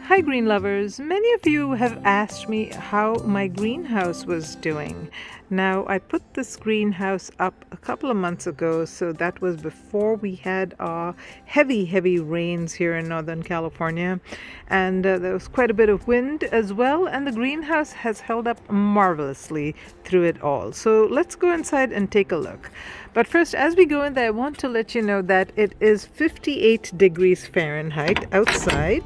Hi green lovers, many of you have asked me how my greenhouse was doing. Now I put this greenhouse up a couple of months ago, so that was before we had heavy rains here in Northern California, and there was quite a bit of wind as well, and the greenhouse has held up marvelously through it all. So let's go inside and take a look. But first, as we go in there, I want to let you know that it is 58 degrees Fahrenheit outside.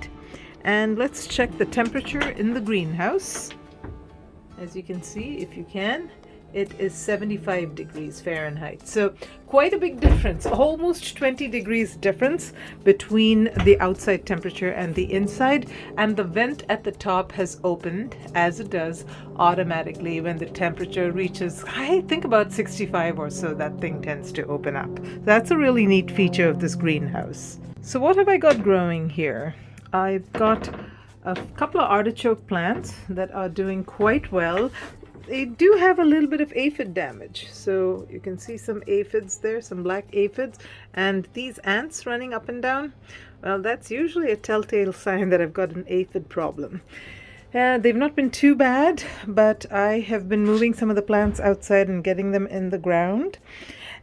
And let's check the temperature in the greenhouse. As you can see, if you can, it is 75 degrees Fahrenheit. So quite a big difference, almost 20 degrees difference between the outside temperature and the inside. And the vent at the top has opened, as it does automatically when the temperature reaches, I think about 65 or so, that thing tends to open up. That's a really neat feature of this greenhouse. So what have I got growing here? I've got a couple of artichoke plants that are doing quite well. They do have a little bit of aphid damage. So you can see some aphids there, some black aphids, and these ants running up and down. Well, that's usually a telltale sign that I've got an aphid problem. They've not been too bad, but I have been moving some of the plants outside and getting them in the ground.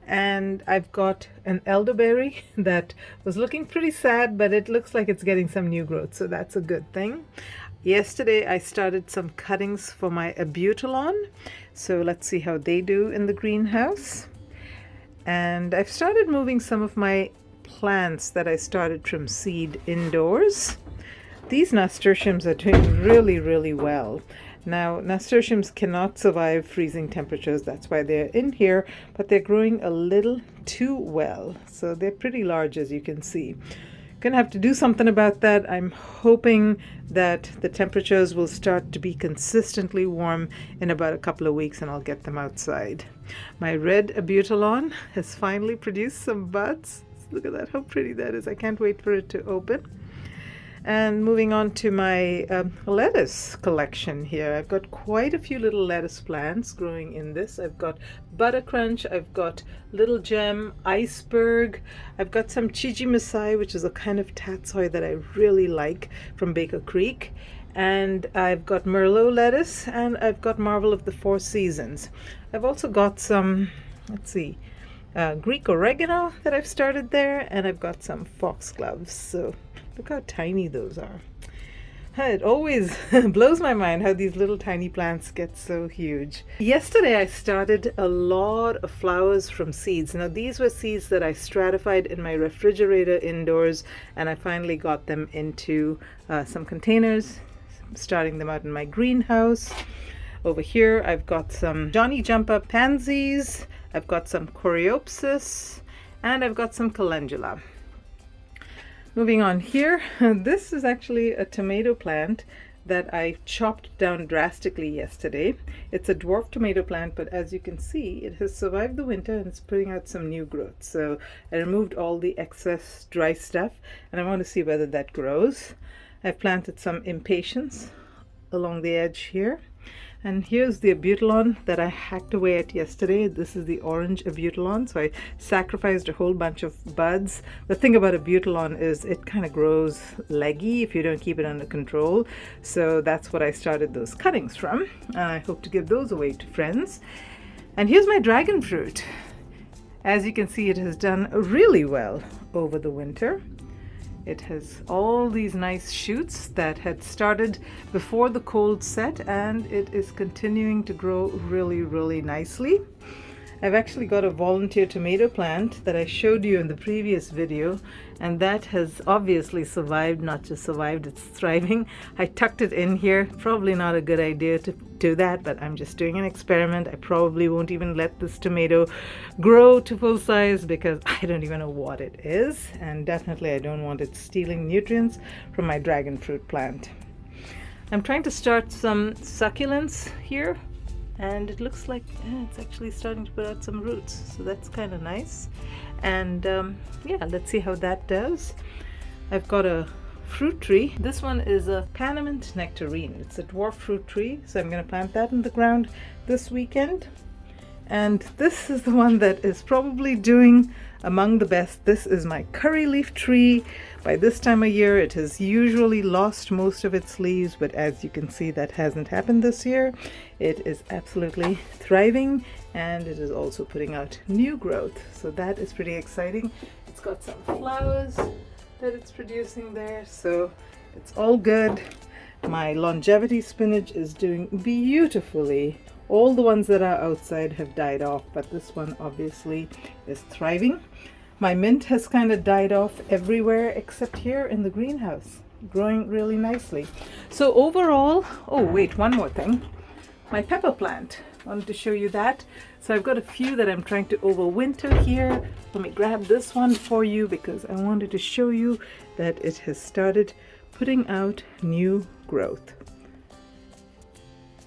And I've got an elderberry that was looking pretty sad, but it looks like it's getting some new growth, so that's a good thing. Yesterday I started some cuttings for my abutilon, so let's see how they do in the greenhouse. And I've started moving some of my plants that I started from seed indoors. These nasturtiums are doing really well. Now, nasturtiums cannot survive freezing temperatures, that's why they're in here, but they're growing a little too well. So they're pretty large, as you can see. Gonna have to do something about that. I'm hoping that the temperatures will start to be consistently warm in about a couple of weeks and I'll get them outside. My red abutilon has finally produced some buds. Look at that, how pretty that is. I can't wait for it to open. And moving on to my lettuce collection here. I've got quite a few little lettuce plants growing in this. I've got Butter Crunch, I've got Little Gem, Iceberg, I've got some Chiji Masai, which is a kind of tatsoi that I really like from Baker Creek. And I've got Merlot lettuce, and I've got Marvel of the Four Seasons. I've also got some, let's see, Greek oregano that I've started there, and I've got some foxgloves. So look how tiny those are. It always blows my mind how these little tiny plants get so huge. Yesterday I started a lot of flowers from seeds. Now these were seeds that I stratified in my refrigerator indoors, and I finally got them into some containers, starting them out in my greenhouse. Over here I've got some Johnny Jump Up pansies, I've got some coreopsis, and I've got some calendula. Moving on here, this is actually a tomato plant that I chopped down drastically yesterday. It's a dwarf tomato plant, but as you can see, it has survived the winter and it's putting out some new growth. So I removed all the excess dry stuff and I want to see whether that grows. I've planted some impatiens along the edge here. And here's the abutilon that I hacked away at yesterday. This is the orange abutilon. So I sacrificed a whole bunch of buds. The thing about abutilon is it kind of grows leggy if you don't keep it under control. So that's what I started those cuttings from. And I hope to give those away to friends. And here's my dragon fruit. As you can see, it has done really well over the winter. It has all these nice shoots that had started before the cold set, and it is continuing to grow really nicely. I've actually got a volunteer tomato plant that I showed you in the previous video, and that has obviously survived. Not just survived, it's thriving. I tucked it in here. Probably not a good idea to do that, but I'm just doing an experiment. I probably won't even let this tomato grow to full size because I don't even know what it is, and definitely I don't want it stealing nutrients from my dragon fruit plant. I'm trying to start some succulents here, and it looks like it's actually starting to put out some roots, so that's kind of nice. And yeah, let's see how that does. I've got a fruit tree. This one is a Panamint nectarine. It's a dwarf fruit tree, so I'm going to plant that in the ground this weekend. And this is the one that is probably doing among the best. This is my curry leaf tree. By this time of year, it has usually lost most of its leaves, but as you can see, that hasn't happened this year. It is absolutely thriving, and it is also putting out new growth. So that is pretty exciting. It's got some flowers that it's producing there, so it's all good. My longevity spinach is doing beautifully. All the ones that are outside have died off, but this one obviously is thriving. My mint has kind of died off everywhere except here in the greenhouse, growing really nicely. So overall, oh wait, one more thing. My pepper plant, wanted to show you that. So I've got a few that I'm trying to overwinter here. Let me grab this one for you because I wanted to show you that it has started putting out new growth.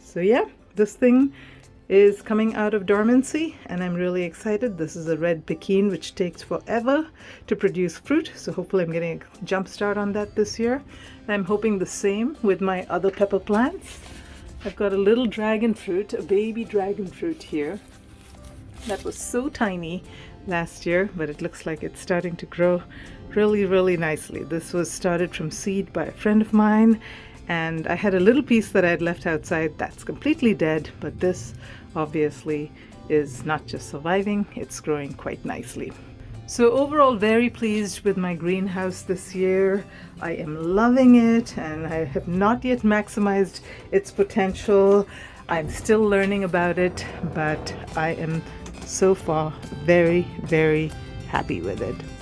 So yeah, this thing is coming out of dormancy and I'm really excited. This is a red pekin, which takes forever to produce fruit, so hopefully I'm getting a jump start on that this year. And I'm hoping the same with my other pepper plants. I've got a little dragon fruit, a baby dragon fruit here that was so tiny last year, but it looks like it's starting to grow really nicely. This was started from seed by a friend of mine, and I had a little piece that I had left outside that's completely dead, but this obviously is not just surviving, it's growing quite nicely. So overall, very pleased with my greenhouse this year. I am loving it and I have not yet maximized its potential. I'm still learning about it, but I am so far very happy with it.